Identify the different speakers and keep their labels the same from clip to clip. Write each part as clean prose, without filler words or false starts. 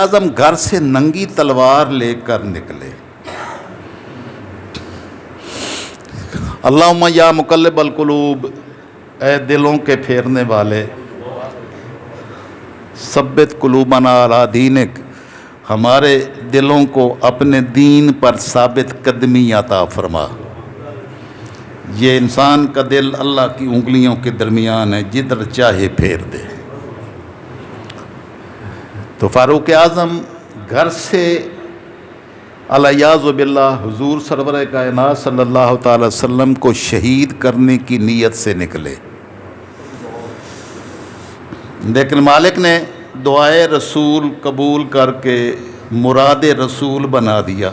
Speaker 1: اعظم گھر سے ننگی تلوار لے کر نکلے. اللہم یا مقلب القلوب، اے دلوں کے پھیرنے والے، ثبت قلوبنا علی دینک، ہمارے دلوں کو اپنے دین پر ثابت قدمی عطا فرما. یہ انسان کا دل اللہ کی انگلیوں کے درمیان ہے، جدھر چاہے پھیر دے. تو فاروق اعظم گھر سے الیاذ باللہ حضور سرور کائنات صلی اللہ تعالی وسلم کو شہید کرنے کی نیت سے نکلے، لیکن مالک نے دعائے رسول قبول کر کے مراد رسول بنا دیا.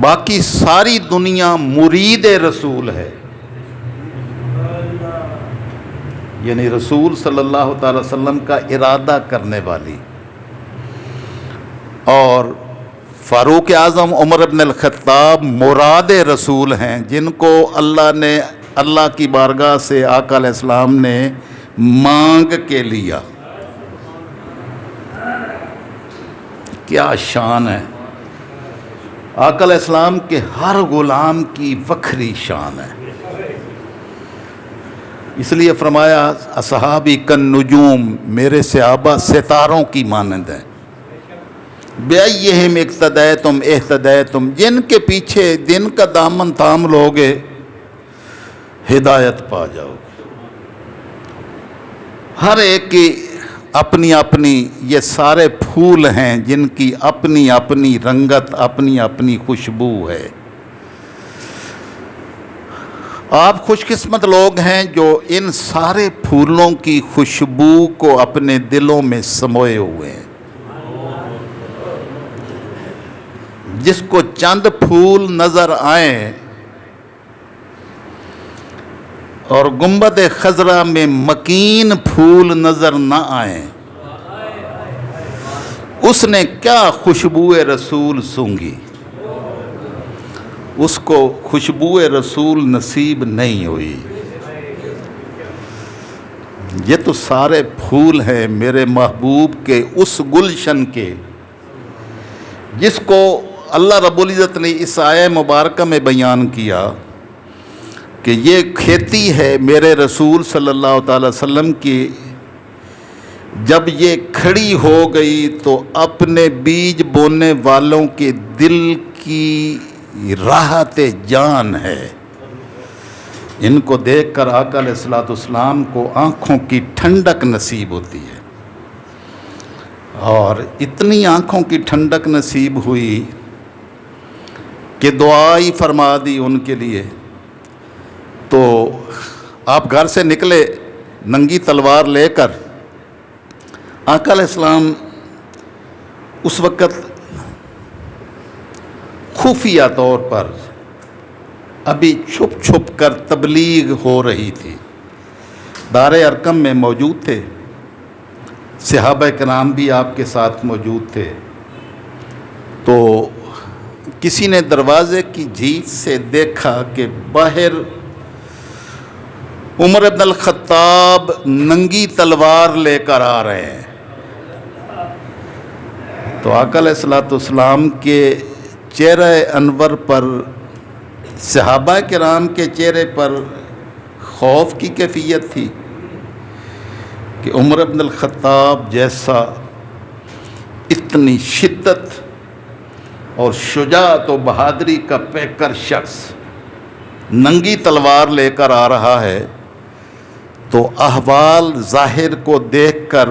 Speaker 1: باقی ساری دنیا مرید رسول ہے، یعنی رسول صلی اللہ تعالی وسلم کا ارادہ کرنے والی. اور فاروق اعظم عمر بن الخطاب مراد رسول ہیں، جن کو اللہ کی بارگاہ سے آقا علیہ السلام نے مانگ کے لیا. کیا شان ہے! آقا علیہ السلام کے ہر غلام کی وکھری شان ہے. اس لیے فرمایا اصحابی کن نجوم، میرے صحابہ ستاروں کی مانند ہیں. بِأَيِّهِمْ اقتدیتم اہتدیتم، جن کے پیچھے جن کا دامن تھام لوگے ہدایت پا جاؤ گے. ہر ایک کی اپنی اپنی یہ سارے پھول ہیں جن کی اپنی اپنی رنگت، اپنی اپنی خوشبو ہے. آپ خوش قسمت لوگ ہیں جو ان سارے پھولوں کی خوشبو کو اپنے دلوں میں سموئے ہوئے ہیں. جس کو چند پھول نظر آئیں اور گنبد خضرا میں مکین پھول نظر نہ آئیں، اس نے کیا خوشبو رسول سونگھی؟ اس کو خوشبو رسول نصیب نہیں ہوئی. یہ تو سارے پھول ہیں میرے محبوب کے اس گلشن کے، جس کو اللہ رب العزت نے اس آیہ مبارکہ میں بیان کیا کہ یہ کھیتی ہے میرے رسول صلی اللہ تعالی وسلم کی. جب یہ کھڑی ہو گئی تو اپنے بیج بونے والوں کے دل کی راحت جان ہے. ان کو دیکھ کر آقا علیہ الصلوۃ والسلام کو آنکھوں کی ٹھنڈک نصیب ہوتی ہے، اور اتنی آنکھوں کی ٹھنڈک نصیب ہوئی کہ دعائی فرما دی ان کے لیے. تو آپ گھر سے نکلے ننگی تلوار لے کر. آقا علیہ السلام اس وقت خفیہ طور پر ابھی چھپ چھپ کر تبلیغ ہو رہی تھی. دار ارقم میں موجود تھے، صحابہ کرام بھی آپ کے ساتھ موجود تھے. تو کسی نے دروازے کی جھیج سے دیکھا کہ باہر عمر بن الخطاب ننگی تلوار لے کر آ رہے ہیں. تو آقا علیہ الصلوۃ والسلام کے چہرہ انور پر، صحابہ کرام کے چہرے پر خوف کی کیفیت تھی کہ عمر بن الخطاب جیسا اتنی شدت اور شجاعت و بہادری کا پیکر شخص ننگی تلوار لے کر آ رہا ہے. تو احوال ظاہر کو دیکھ کر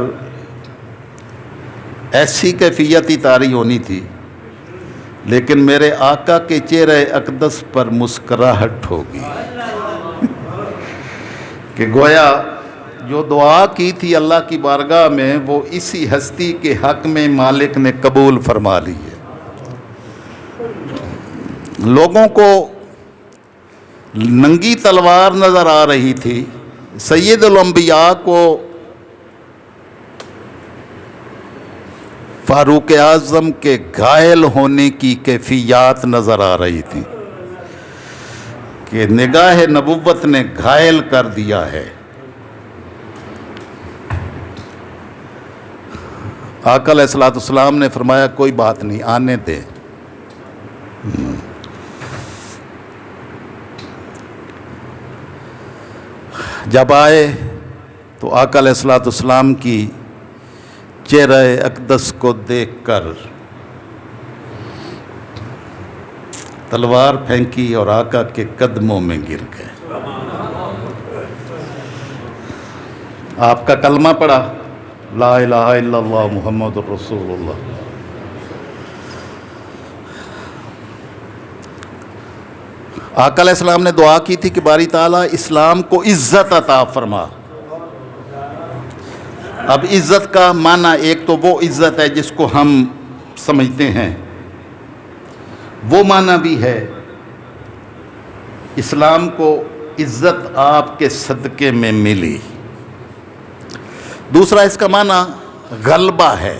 Speaker 1: ایسی کیفیت ہی طاری ہونی تھی، لیکن میرے آقا کے چہرہ اقدس پر مسکراہٹ ہوگی کہ گویا جو دعا کی تھی اللہ کی بارگاہ میں وہ اسی ہستی کے حق میں مالک نے قبول فرما لی ہے. لوگوں کو ننگی تلوار نظر آ رہی تھی، سید الانبیاء کو فاروق اعظم کے گھائل ہونے کی کیفیات نظر آ رہی تھی کہ نگاہ نبوت نے گھائل کر دیا ہے. آقا علیہ الصلوۃ والسلام نے فرمایا کوئی بات نہیں، آنے دیں۔ جب آئے تو آقا علیہ الصلوۃ والسلام کی چہرہ اقدس کو دیکھ کر تلوار پھینکی اور آقا کے قدموں میں گر گئے۔ آپ کا کلمہ پڑھا، لا الہ الا اللہ محمد الرسول اللہ۔ آقا علیہ السلام نے دعا کی تھی کہ باری تعالیٰ اسلام کو عزت عطا فرما۔ اب عزت کا معنی ایک تو وہ عزت ہے جس کو ہم سمجھتے ہیں، وہ معنی بھی ہے اسلام کو عزت آپ کے صدقے میں ملی۔ دوسرا اس کا معنی غلبہ ہے،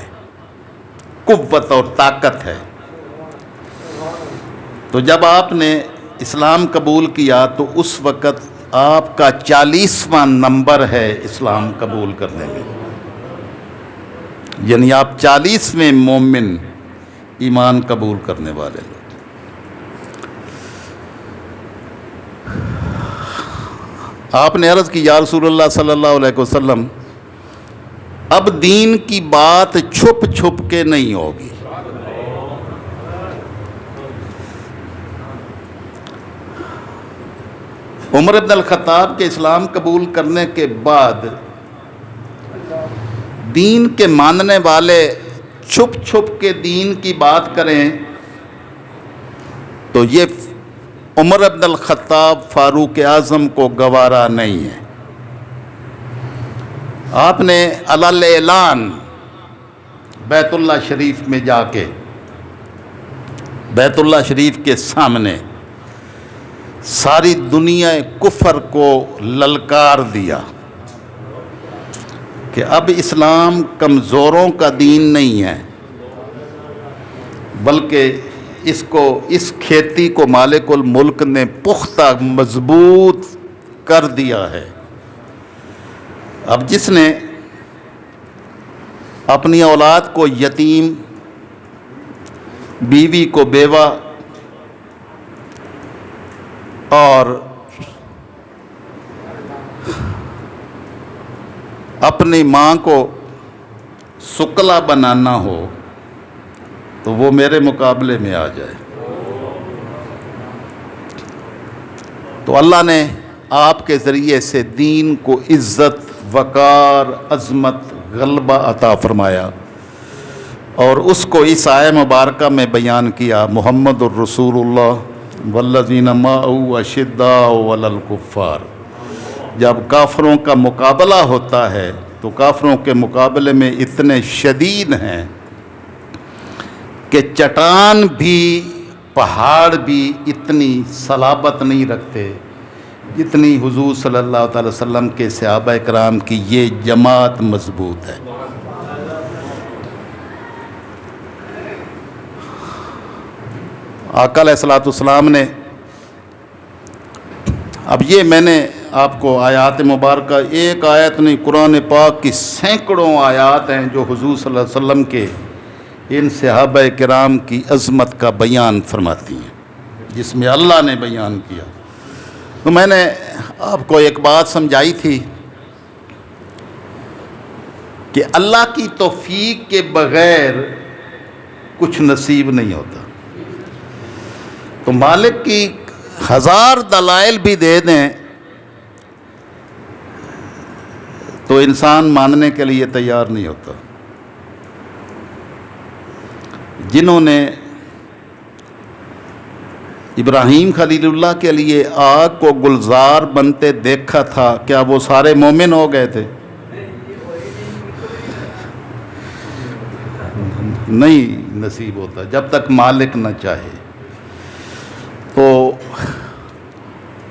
Speaker 1: قوت اور طاقت ہے۔ تو جب آپ نے اسلام قبول کیا تو اس وقت آپ کا 40واں نمبر ہے اسلام قبول کرنے میں، یعنی آپ 40ویں مومن ایمان قبول کرنے والے لوگ۔ آپ نے عرض کی یا رسول اللہ صلی اللہ علیہ وسلم، اب دین کی بات چھپ چھپ کے نہیں ہوگی۔ عمر بن الخطاب کے اسلام قبول کرنے کے بعد دین کے ماننے والے چھپ چھپ کے دین کی بات کریں تو یہ عمر بن الخطاب فاروق اعظم کو گوارا نہیں ہے۔ آپ نے علی اعلان بیت اللہ شریف میں جا کے بیت اللہ شریف کے سامنے ساری دنیا کفر کو للکار دیا کہ اب اسلام کمزوروں کا دین نہیں ہے، بلکہ اس کھیتی کو مالک الملک نے پختہ مضبوط کر دیا ہے۔ اب جس نے اپنی اولاد کو یتیم، بیوی کو بیوہ اور اپنی ماں کو سکلا بنانا ہو تو وہ میرے مقابلے میں آ جائے۔ تو اللہ نے آپ کے ذریعے سے دین کو عزت، وقار، عظمت، غلبہ عطا فرمایا اور اس کو اس آیہ مبارکہ میں بیان کیا، محمد الرسول اللہ والذین معہ اشداء علی الکفار۔ جب کافروں کا مقابلہ ہوتا ہے تو کافروں کے مقابلے میں اتنے شدید ہیں کہ چٹان بھی، پہاڑ بھی اتنی صلابت نہیں رکھتے جتنی حضور صلی اللہ تعالی وسلم کے صحابہ کرام کی یہ جماعت مضبوط ہے۔ آقا علیہ الصلوۃ والسلام نے، اب یہ میں نے آپ کو آیات مبارکہ، ایک آیت نہیں، قرآن پاک کی سینکڑوں آیات ہیں جو حضور صلی اللہ علیہ وسلم کے ان صحابہ کرام کی عظمت کا بیان فرماتی ہیں، جس میں اللہ نے بیان کیا۔ تو میں نے آپ کو ایک بات سمجھائی تھی کہ اللہ کی توفیق کے بغیر کچھ نصیب نہیں ہوتا۔ تو مالک کی 1000 دلائل بھی دے دیں تو انسان ماننے کے لیے تیار نہیں ہوتا۔ جنہوں نے ابراہیم خلیل اللہ کے لیے آگ کو گلزار بنتے دیکھا تھا، کیا وہ سارے مومن ہو گئے تھے؟ نہیں نصیب ہوتا جب تک مالک نہ چاہے۔ تو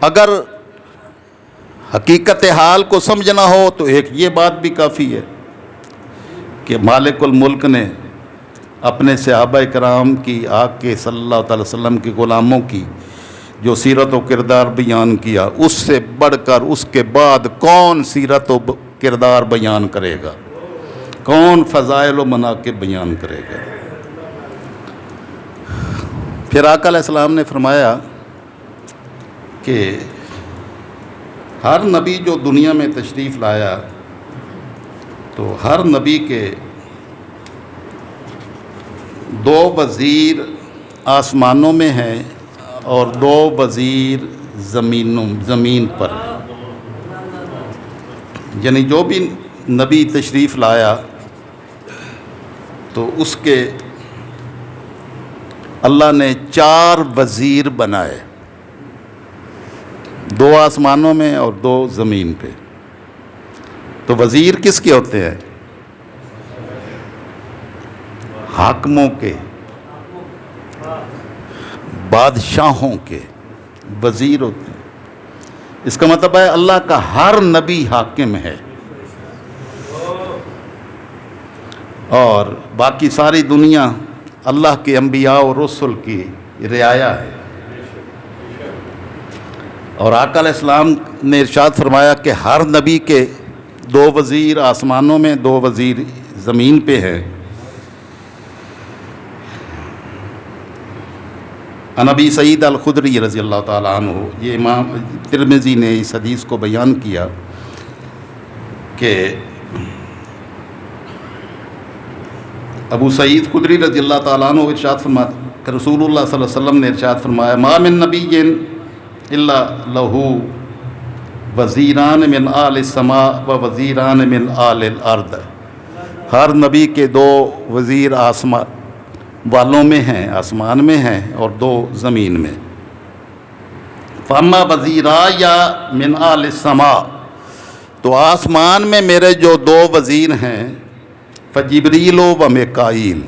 Speaker 1: اگر حقیقت حال کو سمجھنا ہو تو ایک یہ بات بھی کافی ہے کہ مالک الملک نے اپنے صحابہ کرام کی، آگ کے صلی اللہ تعالی وسلم کے غلاموں کی جو سیرت و کردار بیان کیا، اس سے بڑھ کر اس کے بعد کون سیرت و کردار بیان کرے گا؟ کون فضائل و مناقب بیان کرے گا؟ پھر آقا علیہ السلام نے فرمایا کہ ہر نبی جو دنیا میں تشریف لایا تو ہر نبی کے 2 وزیر آسمانوں میں ہیں اور 2 وزیر زمین پر ہیں۔ یعنی جو بھی نبی تشریف لایا تو اس کے اللہ نے 4 وزیر بنائے، 2 آسمانوں میں اور 2 زمین پہ۔ تو وزیر کس کے ہوتے ہیں؟ حاکموں کے، بادشاہوں کے وزیر ہوتے ہیں۔ اس کا مطلب ہے اللہ کا ہر نبی حاکم ہے اور باقی ساری دنیا اللہ کے انبیاء اور رسل کی رعایا ہے۔ اور آقا علیہ السلام نے ارشاد فرمایا کہ ہر نبی کے 2 وزیر آسمانوں میں، 2 وزیر زمین پہ ہیں۔ عن ابی سعید الخدری رضی اللہ تعالیٰ عنہ، یہ امام ترمذی نے اس حدیث کو بیان کیا کہ ابو سعید خدری رضی اللہ تعالیٰ عنہ ارشاد فرماتے کہ رسول اللہ صلی اللہ علیہ وسلم نے ارشاد فرمایا ما من نبی الا لہو وزیران من آل السماء و وزیران من آل الارض، ہر نبی کے 2 وزیر آسمان والوں میں ہیں، آسمان میں ہیں، اور 2 زمین میں۔ فاما وزیرایا من آل السماء، تو آسمان میں میرے جو 2 وزیر ہیں، فجبریل و میکائیل،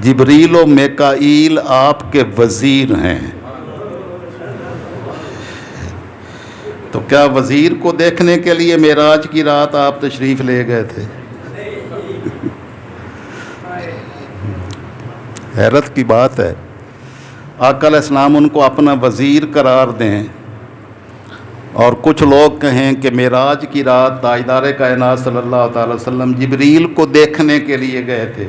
Speaker 1: جبریل و میکائیل آپ کے وزیر ہیں۔ تو کیا وزیر کو دیکھنے کے لیے معراج کی رات آپ تشریف لے گئے تھے؟ حیرت کی بات ہے، آقا علیہ السلام ان کو اپنا وزیر قرار دیں اور کچھ لوگ کہیں کہ معراج کی رات تاجدار کائنات صلی اللہ تعالی وسلم جبریل کو دیکھنے کے لیے گئے تھے۔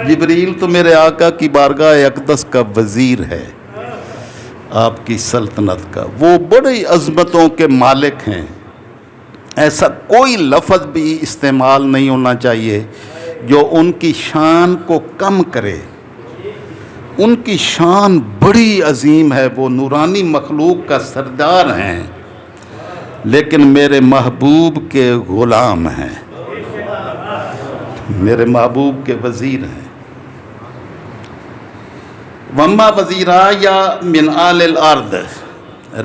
Speaker 1: جبریل تو میرے آقا کی بارگاہ اقدس کا وزیر ہے، آپ کی سلطنت کا، وہ بڑی عظمتوں کے مالک ہیں۔ ایسا کوئی لفظ بھی استعمال نہیں ہونا چاہیے جو ان کی شان کو کم کرے۔ ان کی شان بڑی عظیم ہے، وہ نورانی مخلوق کا سردار ہیں، لیکن میرے محبوب کے غلام ہیں، میرے محبوب کے وزیر ہیں۔ وما وزیرایا من آل الارض،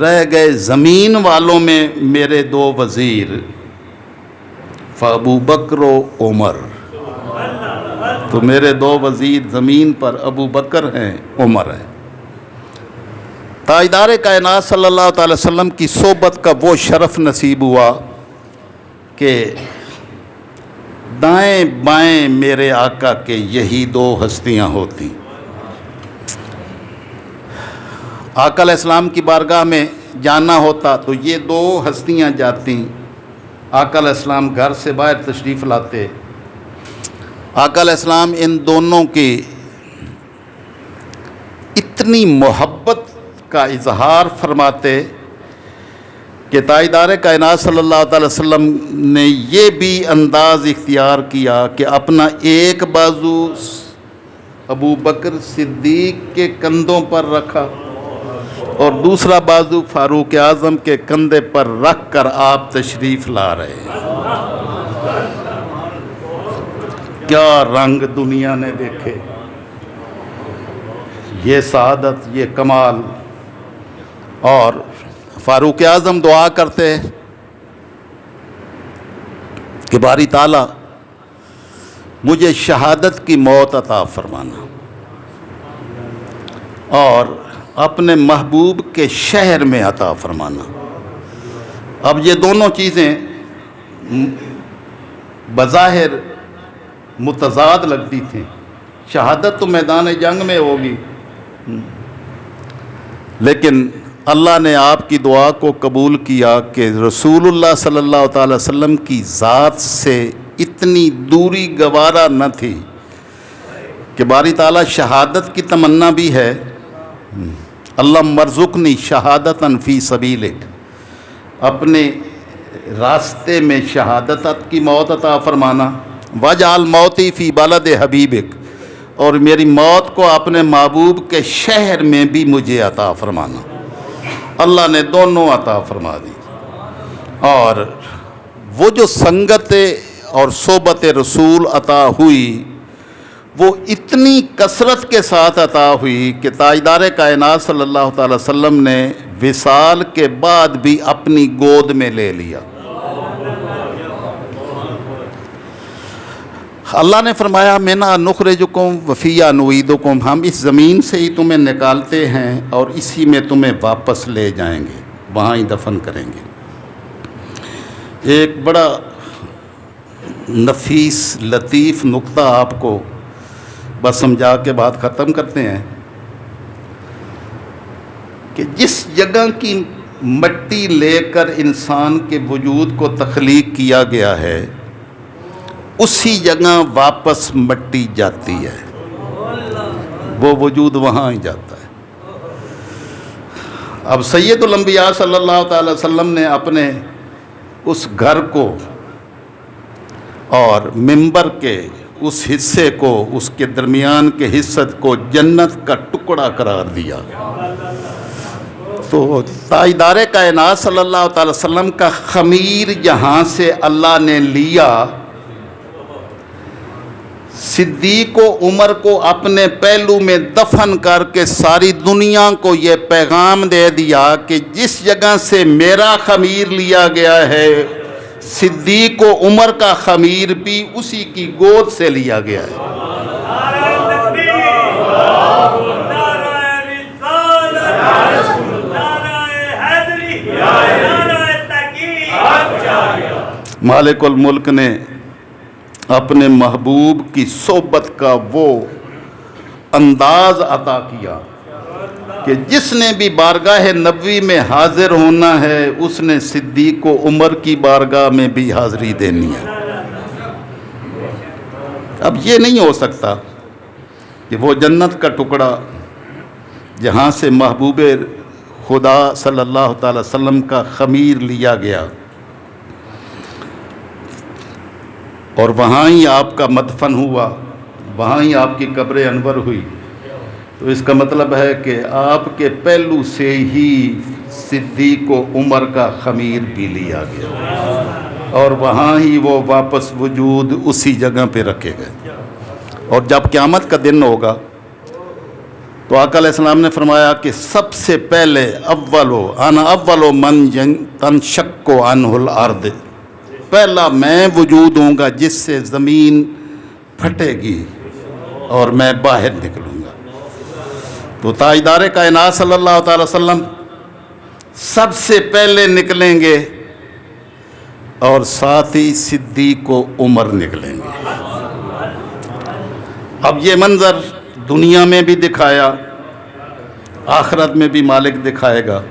Speaker 1: رہ گئے زمین والوں میں میرے 2 وزیر، فابو بکر و عمر، تو میرے 2 وزیر زمین پر ابو بکر ہیں، عمر ہیں۔ تاجدار کائنات صلی اللہ تعالی وسلم کی صحبت کا وہ شرف نصیب ہوا کہ دائیں بائیں میرے آقا کے یہی 2 ہستیاں ہوتی۔ آقا علیہ السلام کی بارگاہ میں جانا ہوتا تو یہ 2 ہستیاں جاتی، آقا علیہ السلام گھر سے باہر تشریف لاتے، آقا علیہ السلام ان دونوں کی اتنی محبت کا اظہار فرماتے کہ تاجدار کائنات صلی اللہ تعالی وسلم نے یہ بھی انداز اختیار کیا کہ اپنا ایک بازو ابو بکر صدیق کے کندھوں پر رکھا اور دوسرا بازو فاروق اعظم کے کندھے پر رکھ کر آپ تشریف لا رہے ہیں۔ کیا رنگ دنیا نے دیکھے، یہ سعادت، یہ کمال۔ اور فاروق اعظم دعا کرتے کہ باری تعالیٰ مجھے شہادت کی موت عطا فرمانا اور اپنے محبوب کے شہر میں عطا فرمانا۔ اب یہ دونوں چیزیں بظاہر متضاد لگتی تھیں، شہادت تو میدان جنگ میں ہوگی، لیکن اللہ نے آپ کی دعا کو قبول کیا کہ رسول اللہ صلی اللہ تعالی وسلم کی ذات سے اتنی دوری گوارا نہ تھی کہ باری تعالیٰ شہادت کی تمنا بھی ہے، اللہ مرزقنی شہادتاً فی سبیلک، اپنے راستے میں شہادت کی موت عطا فرمانا، وجعل موتی فی بلد حبیبک، اور میری موت کو اپنے محبوب کے شہر میں بھی مجھے عطا فرمانا۔ اللہ نے دونوں عطا فرما دی، اور وہ جو سنگت اور صحبت رسول عطا ہوئی وہ اتنی کثرت کے ساتھ عطا ہوئی کہ تاجدار کائنات صلی اللہ تعالی وسلم نے وصال کے بعد بھی اپنی گود میں لے لیا۔ اللہ نے فرمایا مِنْهَا نُخْرِجُكُمْ وَفِيهَا نُعِيدُكُمْ، ہم اس زمین سے ہی تمہیں نکالتے ہیں اور اسی میں تمہیں واپس لے جائیں گے، وہاں ہی دفن کریں گے۔ ایک بڑا نفیس لطیف نقطہ آپ کو بس سمجھا کے بات ختم کرتے ہیں کہ جس جگہ کی مٹی لے کر انسان کے وجود کو تخلیق کیا گیا ہے اسی جگہ واپس مٹی جاتی ہے، وہ وجود وہاں ہی جاتا ہے۔ اب سید الانبیاء صلی اللہ تعالی وسلم نے اپنے اس گھر کو اور منبر کے اس حصے کو، اس کے درمیان کے حصے کو جنت کا ٹکڑا قرار دیا۔ تو تاجدار کائنات صلی اللہ تعالی وسلم کا خمیر جہاں سے اللہ نے لیا، صدیق و عمر کو اپنے پہلو میں دفن کر کے ساری دنیا کو یہ پیغام دے دیا کہ جس جگہ سے میرا خمیر لیا گیا ہے صدیق و عمر کا خمیر بھی اسی کی گود سے لیا گیا ہے۔ مالک الملک نے اپنے محبوب کی صحبت کا وہ انداز عطا کیا کہ جس نے بھی بارگاہ نبوی میں حاضر ہونا ہے اس نے صدیق و عمر کی بارگاہ میں بھی حاضری دینی ہے۔ اب یہ نہیں ہو سکتا کہ وہ جنت کا ٹکڑا جہاں سے محبوب خدا صلی اللہ تعالی وسلم کا خمیر لیا گیا اور وہاں ہی آپ کا مدفن ہوا، وہاں ہی آپ کی قبر انور ہوئی، تو اس کا مطلب ہے کہ آپ کے پہلو سے ہی صدیق و عمر کا خمیر بھی لیا گیا اور وہاں ہی وہ واپس وجود اسی جگہ پہ رکھے گئے۔ اور جب قیامت کا دن ہوگا تو آقا علیہ السلام نے فرمایا کہ سب سے پہلے انا اول من تنشق عنہ الارض، پہلا میں وجود ہوں گا جس سے زمین پھٹے گی اور میں باہر نکلوں گا۔ تو تاجدار کائنات صلی اللہ تعالی وسلم سب سے پہلے نکلیں گے اور ساتھ ہی صدیق و عمر نکلیں گے۔ اب یہ منظر دنیا میں بھی دکھایا، آخرت میں بھی مالک دکھائے گا۔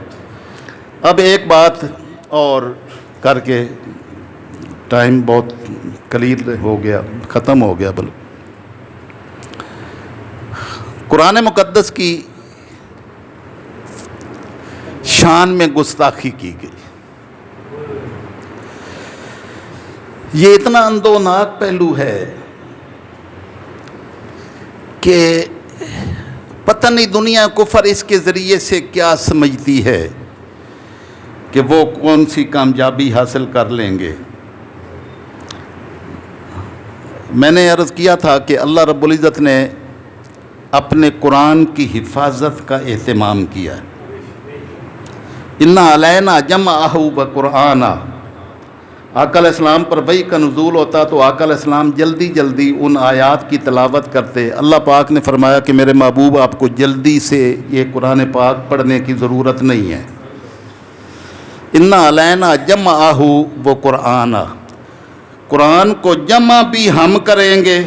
Speaker 1: اب ایک بات اور کر کے ٹائم بہت قلیل ہو گیا، ختم ہو گیا۔ بلو قرآن مقدس کی شان میں گستاخی کی گئی، یہ اتنا اندوناک پہلو ہے کہ پتہ نہیں دنیا کفر اس کے ذریعے سے کیا سمجھتی ہے کہ وہ کون سی کامیابی حاصل کر لیں گے۔ میں نے عرض کیا تھا کہ اللہ رب العزت نے اپنے قرآن کی حفاظت کا اہتمام کیا ہے۔ اِنَّ عَلَيْنَا جَمْعَهُ وَقُرْآنًا، آقا علیہ السلام پر وحی کا نزول ہوتا تو آقا علیہ السلام جلدی جلدی ان آیات کی تلاوت کرتے۔ اللہ پاک نے فرمایا کہ میرے محبوب آپ کو جلدی سے یہ قرآن پاک پڑھنے کی ضرورت نہیں ہے۔ اِنَّ عَلَيْنَا جَمْعَهُ وَقُرْآنًا، قرآن کو جمع بھی ہم کریں گے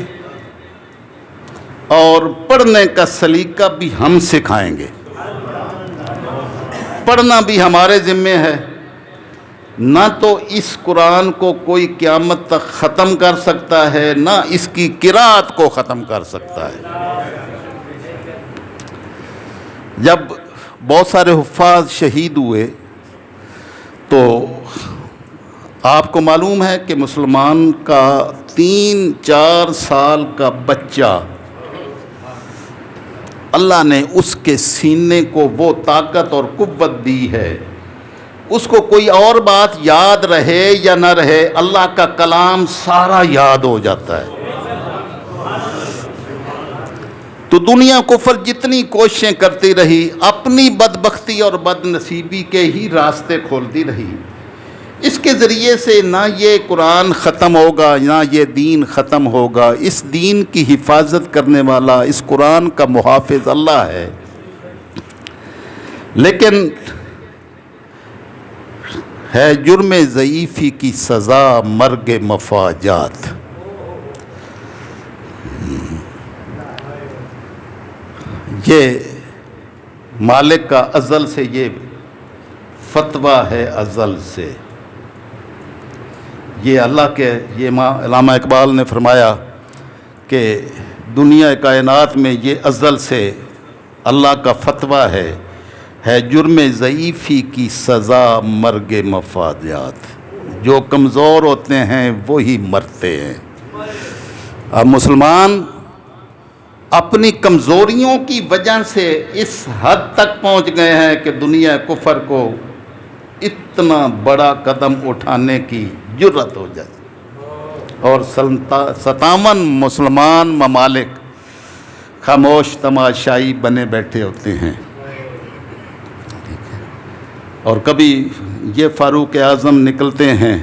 Speaker 1: اور پڑھنے کا سلیقہ بھی ہم سکھائیں گے۔ پڑھنا بھی ہمارے ذمے ہے، نہ تو اس قرآن کو کوئی قیامت تک ختم کر سکتا ہے، نہ اس کی قرأت کو ختم کر سکتا ہے۔ جب بہت سارے حفاظ شہید ہوئے تو آپ کو معلوم ہے کہ مسلمان کا 3-4 سال کا بچہ اللہ نے اس کے سینے کو وہ طاقت اور قوت دی ہے، اس کو کوئی اور بات یاد رہے یا نہ رہے، اللہ کا کلام سارا یاد ہو جاتا ہے۔ تو دنیا کفر جتنی کوششیں کرتی رہی، اپنی بدبختی اور بد نصیبی کے ہی راستے کھولتی رہی۔ اس کے ذریعے سے نہ یہ قرآن ختم ہوگا، نہ یہ دین ختم ہوگا۔ اس دین کی حفاظت کرنے والا، اس قرآن کا محافظ اللہ ہے، لیکن ہے جرم ضعیفی کی سزا مرگ مفاجات۔ یہ مالک کا ازل سے یہ فتویٰ ہے، ازل سے یہ اللہ کے، یہ علامہ اقبال نے فرمایا کہ دنیا کائنات میں یہ ازل سے اللہ کا فتویٰ ہے جرم ضعیفی کی سزا مرگ مفاجات۔ جو کمزور ہوتے ہیں وہی مرتے ہیں۔ اب مسلمان اپنی کمزوریوں کی وجہ سے اس حد تک پہنچ گئے ہیں کہ دنیا کفر کو اتنا بڑا قدم اٹھانے کی جرت ہو جائے، اور 57 مسلمان ممالک خاموش تماشائی بنے بیٹھے ہوتے ہیں۔ اور کبھی یہ فاروق اعظم نکلتے ہیں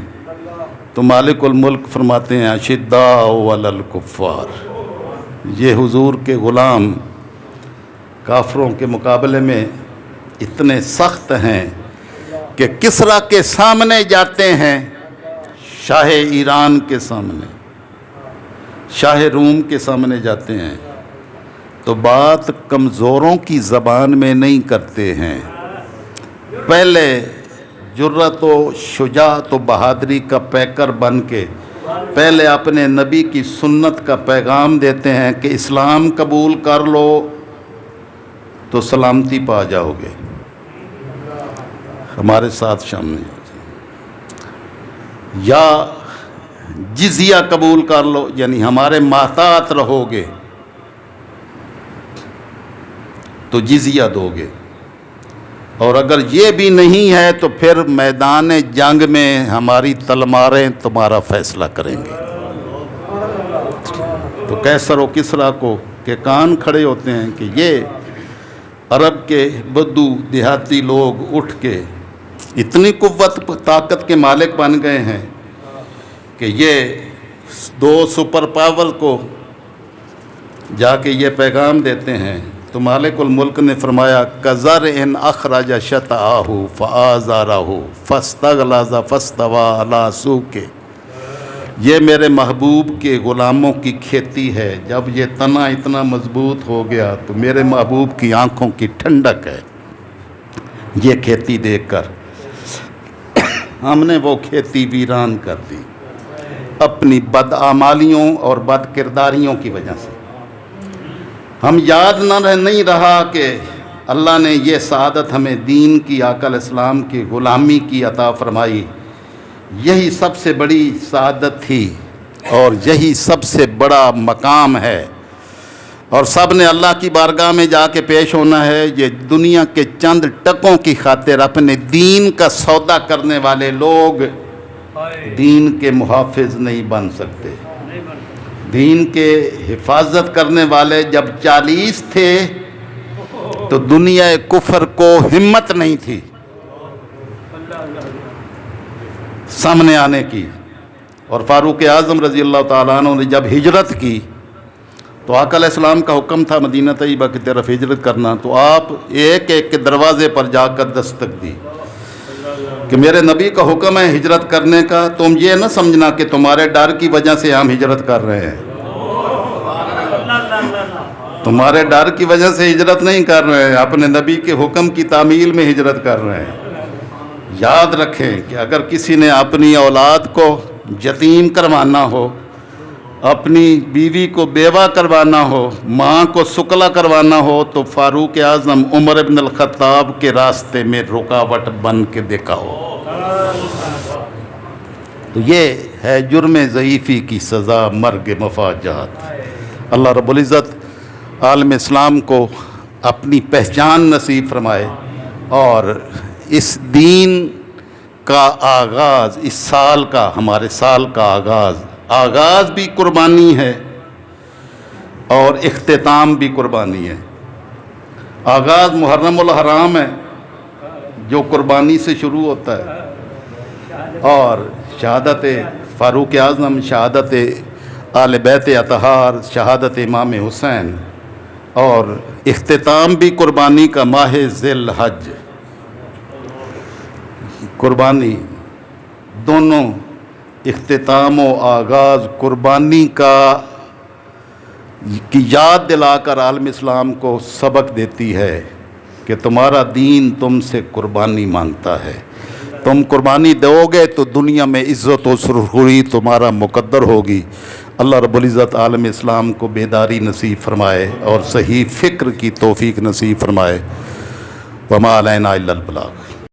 Speaker 1: تو مالک الملک فرماتے ہیں اشداء علی الکفار، یہ حضور کے غلام کافروں کے مقابلے میں اتنے سخت ہیں کہ کسریٰ کے سامنے جاتے ہیں، شاہ ایران کے سامنے، شاہ روم کے سامنے جاتے ہیں تو بات کمزوروں کی زبان میں نہیں کرتے ہیں، پہلے جرأت و شجاعت و بہادری کا پیکر بن کے پہلے اپنے نبی کی سنت کا پیغام دیتے ہیں کہ اسلام قبول کر لو تو سلامتی پا جاؤ گے، ہمارے ساتھ شامل یا جزیہ قبول کر لو، یعنی ہمارے محتاط رہو گے تو جزیہ دو گے، اور اگر یہ بھی نہیں ہے تو پھر میدان جنگ میں ہماری تلواریں تمہارا فیصلہ کریں گے۔ تو قیصر و کسریٰ کو کے کان کھڑے ہوتے ہیں کہ یہ عرب کے بدو دیہاتی لوگ اٹھ کے اتنی قوت طاقت کے مالک بن گئے ہیں کہ یہ 2 سپر پاور کو جا کے یہ پیغام دیتے ہیں۔ تو مالک الملک نے فرمایا کزرع اخرج شطأہ فآزرہ فاستغلظ فاستوی علی سوقہ، یہ میرے محبوب کے غلاموں کی کھیتی ہے، جب یہ تنا اتنا مضبوط ہو گیا تو میرے محبوب کی آنکھوں کی ٹھنڈک ہے یہ کھیتی دیکھ کر، ہم نے وہ کھیتی ویران کر دی اپنی بدعمالیوں اور بد کرداریوں کی وجہ سے۔ ہم یاد نہیں رہا کہ اللہ نے یہ سعادت ہمیں دین کی، عقل اسلام کی غلامی کی عطا فرمائی، یہی سب سے بڑی سعادت تھی اور یہی سب سے بڑا مقام ہے، اور سب نے اللہ کی بارگاہ میں جا کے پیش ہونا ہے۔ یہ دنیا کے چند ٹکوں کی خاطر اپنے دین کا سودا کرنے والے لوگ دین کے محافظ نہیں بن سکتے۔ دین کے حفاظت کرنے والے جب 40 تھے تو دنیا کفر کو ہمت نہیں تھی سامنے آنے کی، اور فاروق اعظم رضی اللہ تعالیٰ عنہ نے جب ہجرت کی تو آقا علیہ السلام کا حکم تھا مدینہ طیبہ کی طرف ہجرت کرنا، تو آپ ایک ایک کے دروازے پر جا کر دستک دی کہ میرے نبی کا حکم ہے ہجرت کرنے کا، تم یہ نہ سمجھنا کہ تمہارے ڈر کی وجہ سے ہم ہجرت کر رہے ہیں، تمہارے ڈر کی وجہ سے ہجرت نہیں کر رہے ہیں، اپنے نبی کے حکم کی تعمیل میں ہجرت کر رہے ہیں۔ یاد رکھیں کہ اگر کسی نے اپنی اولاد کو یتیم کروانا ہو، اپنی بیوی کو بیوہ کروانا ہو، ماں کو سکلا کروانا ہو، تو فاروق اعظم عمر بن الخطاب کے راستے میں رکاوٹ بن کے دیکھا ہو۔ تو یہ ہے جرم ضعیفی کی سزا، مرگ مفاجات۔ اللہ رب العزت عالم اسلام کو اپنی پہچان نصیب فرمائے، اور اس دین کا آغاز، اس سال کا، ہمارے سال کا آغاز بھی قربانی ہے اور اختتام بھی قربانی ہے۔ آغاز محرم الحرام ہے جو قربانی سے شروع ہوتا ہے، اور شہادت فاروق اعظم، شہادت آل بیت اطہار، شہادت امام حسین، اور اختتام بھی قربانی کا ماہ ذی الحج۔ قربانی دونوں، اختتام و آغاز قربانی کی یاد دلا کر عالم اسلام کو سبق دیتی ہے کہ تمہارا دین تم سے قربانی مانگتا ہے۔ تم قربانی دو گے تو دنیا میں عزت و سرخروئی تمہارا مقدر ہوگی۔ اللہ رب العزت عالم اسلام کو بیداری نصیب فرمائے اور صحیح فکر کی توفیق نصیب فرمائے۔ وما علینا الا البلاغ۔